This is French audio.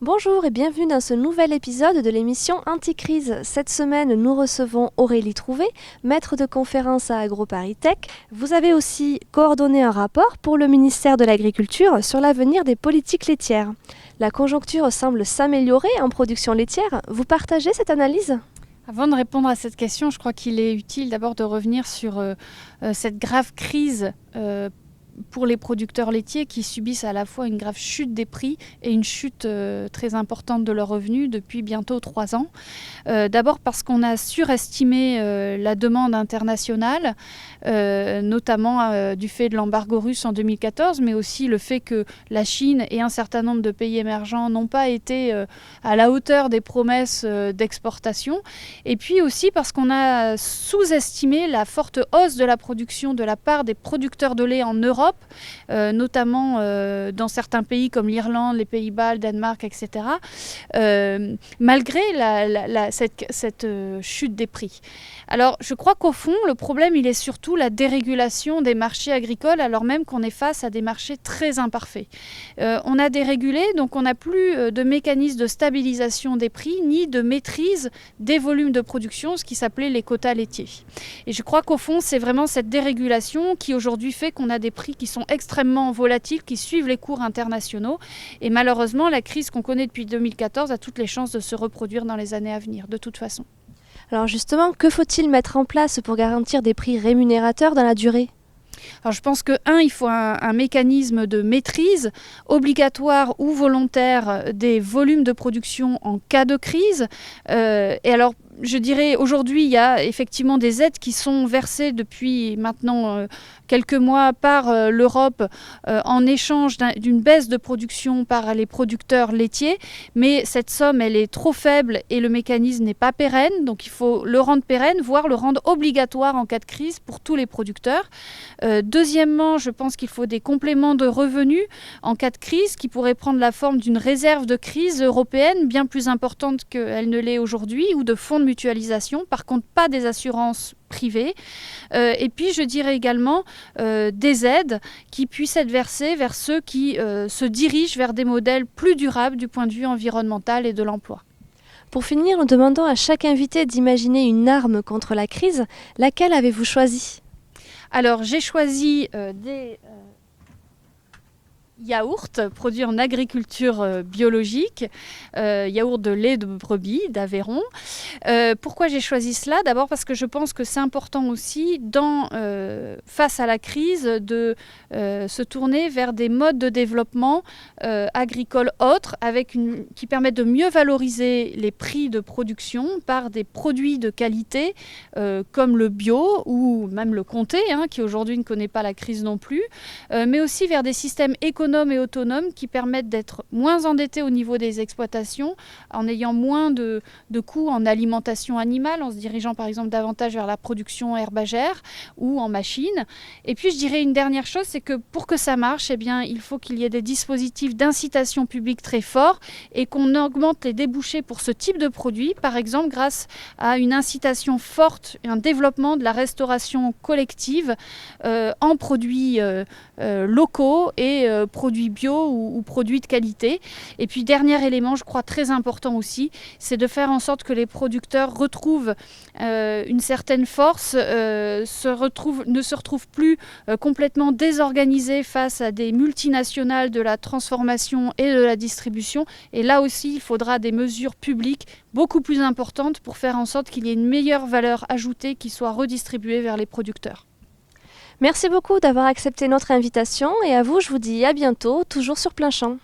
Bonjour et bienvenue dans ce nouvel épisode de l'émission Anticrise. Cette semaine, nous recevons Aurélie Trouvé, maître de conférence à AgroParisTech. Vous avez aussi coordonné un rapport pour le ministère de l'Agriculture sur l'avenir des politiques laitières. La conjoncture semble s'améliorer en production laitière. Vous partagez cette analyse ? Avant de répondre à cette question, je crois qu'il est utile d'abord de revenir sur cette grave crise pour les producteurs laitiers qui subissent à la fois une grave chute des prix et une chute très importante de leurs revenus depuis bientôt 3 ans. D'abord parce qu'on a surestimé la demande internationale, notamment du fait de l'embargo russe en 2014, mais aussi le fait que la Chine et un certain nombre de pays émergents n'ont pas été à la hauteur des promesses d'exportation. Et puis aussi parce qu'on a sous-estimé la forte hausse de la production de la part des producteurs de lait en Europe, notamment dans certains pays comme l'Irlande, les Pays-Bas, le Danemark, etc., malgré cette chute des prix. Alors je crois qu'au fond, le problème, il est surtout la dérégulation des marchés agricoles, alors même qu'on est face à des marchés très imparfaits. On a dérégulé, donc on n'a plus de mécanisme de stabilisation des prix, ni de maîtrise des volumes de production, ce qui s'appelait les quotas laitiers. Et je crois qu'au fond, c'est vraiment cette dérégulation qui aujourd'hui fait qu'on a des prix qui sont extrêmement volatiles, qui suivent les cours internationaux. Et malheureusement, la crise qu'on connaît depuis 2014 a toutes les chances de se reproduire dans les années à venir, de toute façon. Alors justement, que faut-il mettre en place pour garantir des prix rémunérateurs dans la durée ? Alors je pense que, il faut un mécanisme de maîtrise obligatoire ou volontaire des volumes de production en cas de crise. Et alors, je dirais, aujourd'hui, il y a effectivement des aides qui sont versées depuis maintenant quelques mois par l'Europe en échange d'une baisse de production par les producteurs laitiers. Mais cette somme, elle est trop faible et le mécanisme n'est pas pérenne. Donc il faut le rendre pérenne, voire le rendre obligatoire en cas de crise pour tous les producteurs. Deuxièmement, je pense qu'il faut des compléments de revenus en cas de crise qui pourraient prendre la forme d'une réserve de crise européenne bien plus importante qu'elle ne l'est aujourd'hui, ou de fonds de mutualisation, par contre pas des assurances privées. Et puis je dirais également des aides qui puissent être versées vers ceux qui se dirigent vers des modèles plus durables du point de vue environnemental et de l'emploi. Pour finir, nous demandons à chaque invité d'imaginer une arme contre la crise. Laquelle avez-vous choisi ? Alors j'ai choisi des yaourts produits en agriculture biologique, yaourts de lait de brebis d'Aveyron. Pourquoi j'ai choisi cela ? D'abord parce que je pense que c'est important aussi, face à la crise, de se tourner vers des modes de développement agricoles autres, qui permettent de mieux valoriser les prix de production par des produits de qualité comme le bio ou même le comté, qui aujourd'hui ne connaît pas la crise non plus, mais aussi vers des systèmes économiques et autonomes qui permettent d'être moins endettés au niveau des exploitations, en ayant moins de coûts en alimentation animale, en se dirigeant par exemple davantage vers la production herbagère ou en machines. Et puis je dirais une dernière chose, c'est que pour que ça marche, il faut qu'il y ait des dispositifs d'incitation publique très forts et qu'on augmente les débouchés pour ce type de produit, par exemple grâce à une incitation forte, un développement de la restauration collective en produits locaux et produits bio ou produits de qualité. Et puis dernier élément, je crois très important aussi, c'est de faire en sorte que les producteurs retrouvent une certaine force, ne se retrouvent plus complètement désorganisés face à des multinationales de la transformation et de la distribution. Et là aussi, il faudra des mesures publiques beaucoup plus importantes pour faire en sorte qu'il y ait une meilleure valeur ajoutée qui soit redistribuée vers les producteurs. Merci beaucoup d'avoir accepté notre invitation et à vous, je vous dis à bientôt, toujours sur Plein Champ.